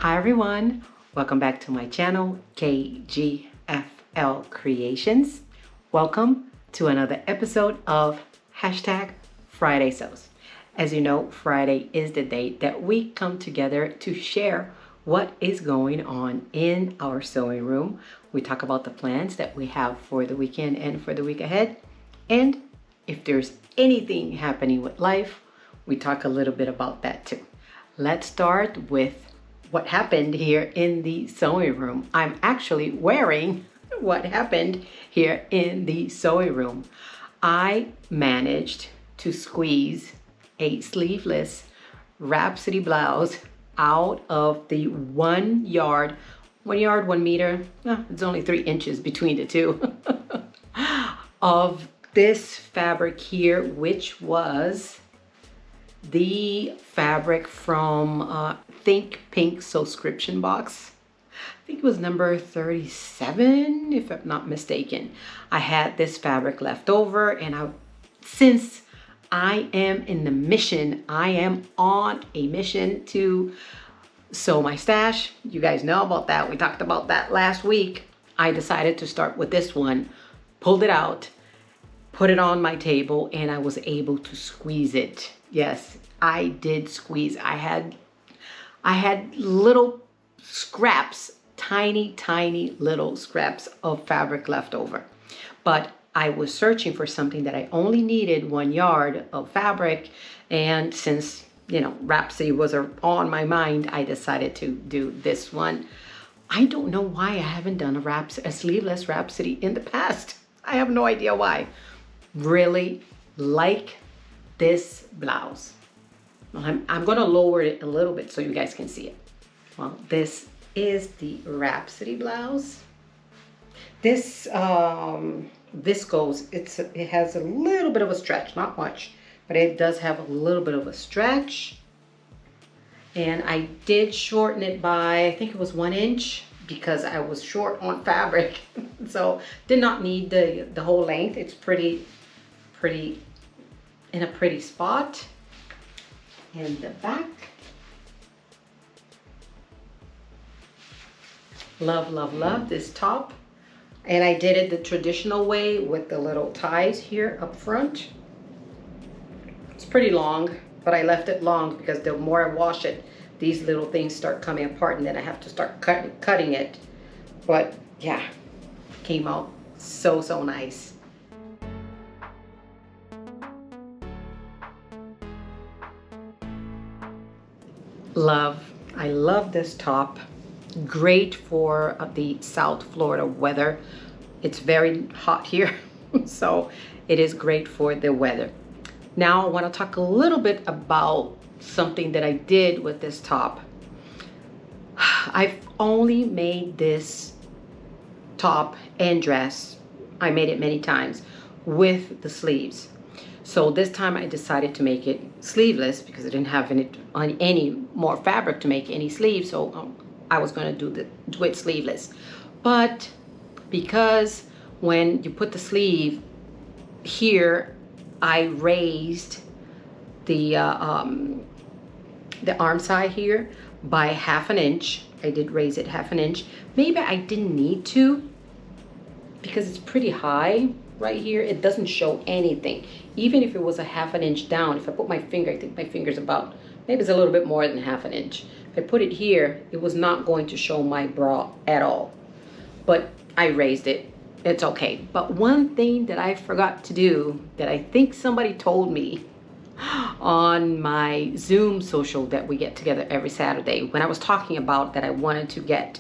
Hi everyone, welcome back to my channel, KGFL Creations. Welcome to another episode of #FridaySews. As you know, Friday is the day that we come together to share what is going on in our sewing room. We talk about the plans that we have for the weekend and for the week ahead. And if there's anything happening with life, we talk a little bit about that too. Let's start with what happened here in the sewing room. I'm actually wearing what happened here in the sewing room. I managed to squeeze a sleeveless Rhapsody blouse out of the 1 yard, 1 meter, it's only 3 inches between the two, of this fabric here, which was the fabric from Think Pink subscription box. I think it was number 37, if I'm not mistaken. I had this fabric left over, and since I am on a mission to sew my stash. You guys know about that. We talked about that last week. I decided to start with this one, pulled it out, put it on my table, and I was able to squeeze it. Yes, I did squeeze. I had little scraps, tiny little scraps of fabric left over. But I was searching for something that I only needed 1 yard of fabric. And since, Rhapsody was on my mind, I decided to do this one. I don't know why I haven't done a sleeveless Rhapsody in the past. I have no idea why. Really like this blouse. I'm going to lower it a little bit so you guys can see it. Well, this is the Rhapsody blouse. This viscose, it has a little bit of a stretch, not much, but it does have a little bit of a stretch. And I did shorten it by, I think it was 1 inch, because I was short on fabric. So did not need the whole length. It's pretty in a pretty spot. And the back. Love this top. And I did it the traditional way with the little ties here up front. It's pretty long, but I left it long because the more I wash it, these little things start coming apart, and then I have to start cutting it. But yeah, came out so nice. I love this top. Great for the South Florida weather. It's very hot here, so it is great for the weather. Now I want to talk a little bit about something that I did with this top. I've only made this top and dress, I made it many times, with the sleeves. So this time I decided to make it sleeveless because I didn't have any more fabric to make any sleeves. So I was going to do it sleeveless. But because when you put the sleeve here, I raised the arm side here by 1/2 inch. I did raise it 1/2 inch. Maybe I didn't need to because it's pretty high right here. It doesn't show anything. Even if it was 1/2 inch down, if I put my finger, I think my finger's about, maybe it's a little bit more than 1/2 inch. If I put it here, it was not going to show my bra at all. But I raised it. It's okay. But one thing that I forgot to do, that I think somebody told me on my Zoom social that we get together every Saturday, when I was talking about that I wanted to get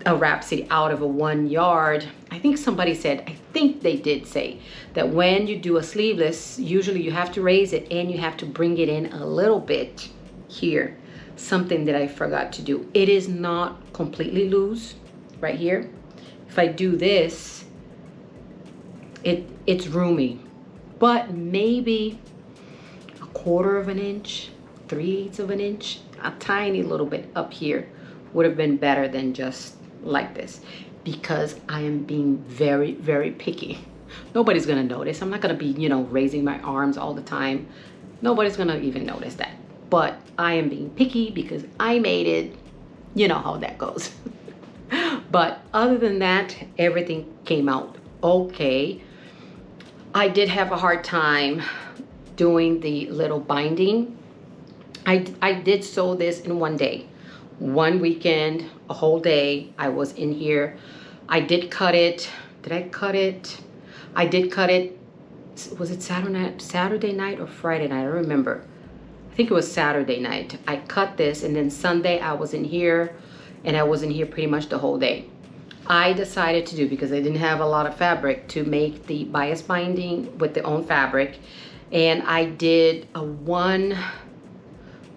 a Rhapsody out of a 1 yard, I think somebody said, I think they did say, that when you do a sleeveless, usually you have to raise it and you have to bring it in a little bit here. Something that I forgot to do. It is not completely loose right here. If I do this, it's roomy, but maybe 1/4 inch, 3/8 of an inch, a tiny little bit up here would have been better than just like this, because I am being very picky. Nobody's gonna notice. I'm not gonna be, raising my arms all the time. Nobody's gonna even notice that. But I am being picky because I made it You know how that goes. But other than that, everything came out okay. I did have a hard time doing the little binding. I did sew this in one day. One weekend, a whole day, I was in here. I did cut it. Did I cut it? I did cut it. Was it Saturday night or Friday night? I don't remember. I think it was Saturday night. I cut this, and then Sunday I was in here, and I was in here pretty much the whole day. I decided to do, because I didn't have a lot of fabric, to make the bias binding with the own fabric. And I did a 1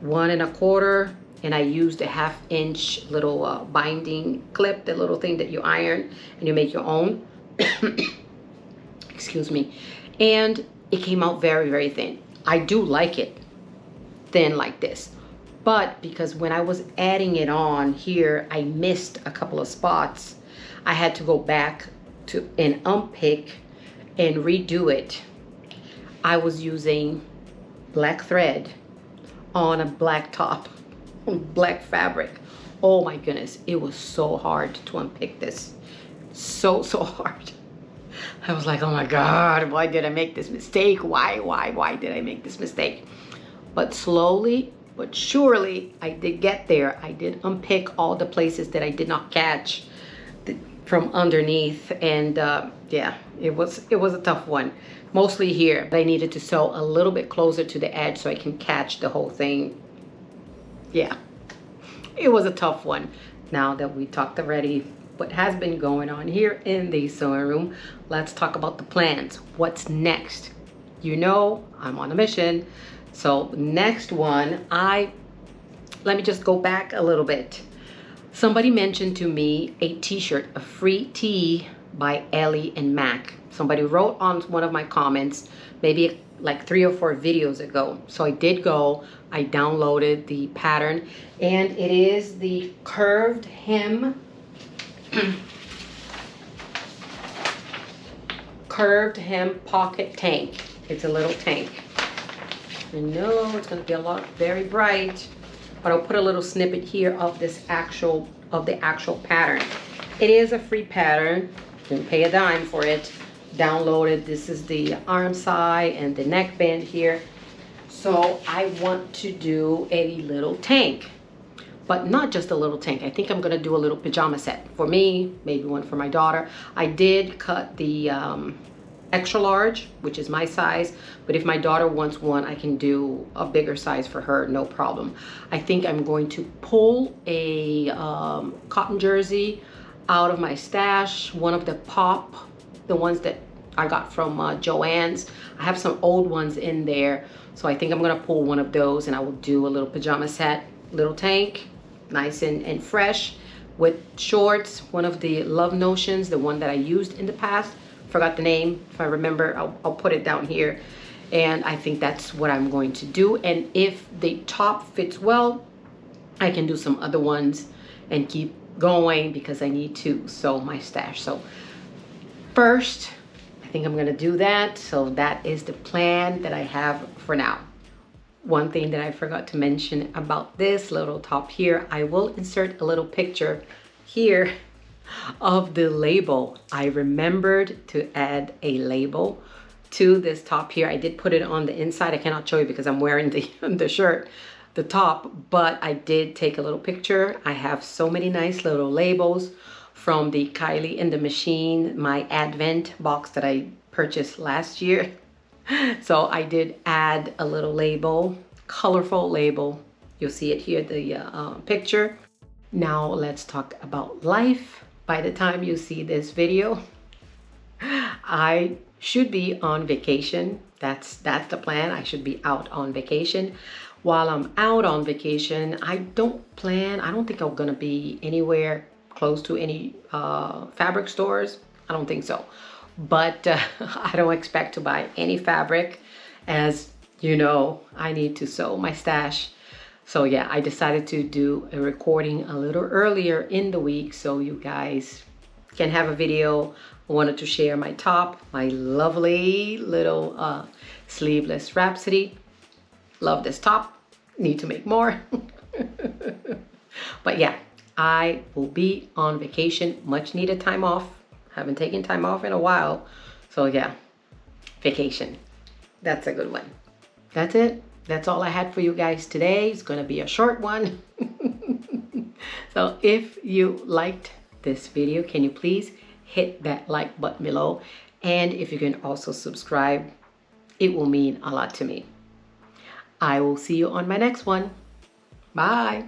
1.25, and I used a 1/2 inch little binding clip, the little thing that you iron and you make your own. Excuse me. And it came out very, very thin. I do like it thin like this, but because when I was adding it on here, I missed a couple of spots. I had to go back to and unpick and redo it. I was using black thread on a black top, black fabric. Oh my goodness, it was so hard to unpick this. So hard. I was like, oh my God, why did I make this mistake? Why did I make this mistake? But slowly but surely, I did get there. I did unpick all the places that I did not catch from underneath. And yeah, it was a tough one. Mostly here. I needed to sew a little bit closer to the edge so I can catch the whole thing. Yeah, it was a tough one. Now that we talked already what has been going on here in the sewing room, let's talk about the plans. What's next? You know, I'm on a mission. So next one, let me just go back a little bit. Somebody mentioned to me a t-shirt, a free tee by Ellie and Mac. Somebody wrote on one of my comments, maybe like 3 or 4 videos ago. So I did go, I downloaded the pattern, and it is the curved hem, curved hem pocket tank. It's a little tank. I know it's gonna be very bright, but I'll put a little snippet here of the actual pattern. It is a free pattern. Didn't pay a dime for it. Downloaded. This is the arm side and the neckband here. So I want to do a little tank, but not just a little tank. I think I'm gonna do a little pajama set for me, maybe one for my daughter. I did cut the extra large, which is my size, but if my daughter wants one, I can do a bigger size for her, no problem. I think I'm going to pull a cotton jersey out of my stash, one of the pop, the ones that I got from Joann's. I have some old ones in there, so I think I'm gonna pull one of those, and I will do a little pajama set, little tank, nice and fresh, with shorts, one of the Love Notions, the one that I used in the past. Forgot the name. If I remember, I'll put it down here. And I think that's what I'm going to do. And if the top fits well, I can do some other ones and keep going, because I need to sew my stash. So first, I think I'm gonna do that. So that is the plan that I have for now. One thing that I forgot to mention about this little top here, I will insert a little picture here of the label. I remembered to add a label to this top here. I did put it on the inside. I cannot show you because I'm wearing the shirt, the top, but I did take a little picture. I have so many nice little labels from the Kylie in the Machine, my Advent box that I purchased last year. So I did add a little label, colorful label. You'll see it here, the picture. Now let's talk about life. By the time you see this video, I should be on vacation. That's the plan. I should be out on vacation. While I'm out on vacation, I don't think I'm gonna be anywhere close to any fabric stores. I don't think so. But I don't expect to buy any fabric, as you know, I need to sew my stash. So yeah, I decided to do a recording a little earlier in the week so you guys can have a video. I wanted to share my top, my lovely little Sleeveless Rhapsody. Love this top. Need to make more. But yeah, I will be on vacation, much needed time off. Haven't taken time off in a while. So yeah, vacation. That's a good one. That's it. That's all I had for you guys today. It's going to be a short one. So if you liked this video, can you please hit that like button below? And if you can also subscribe, it will mean a lot to me. I will see you on my next one. Bye.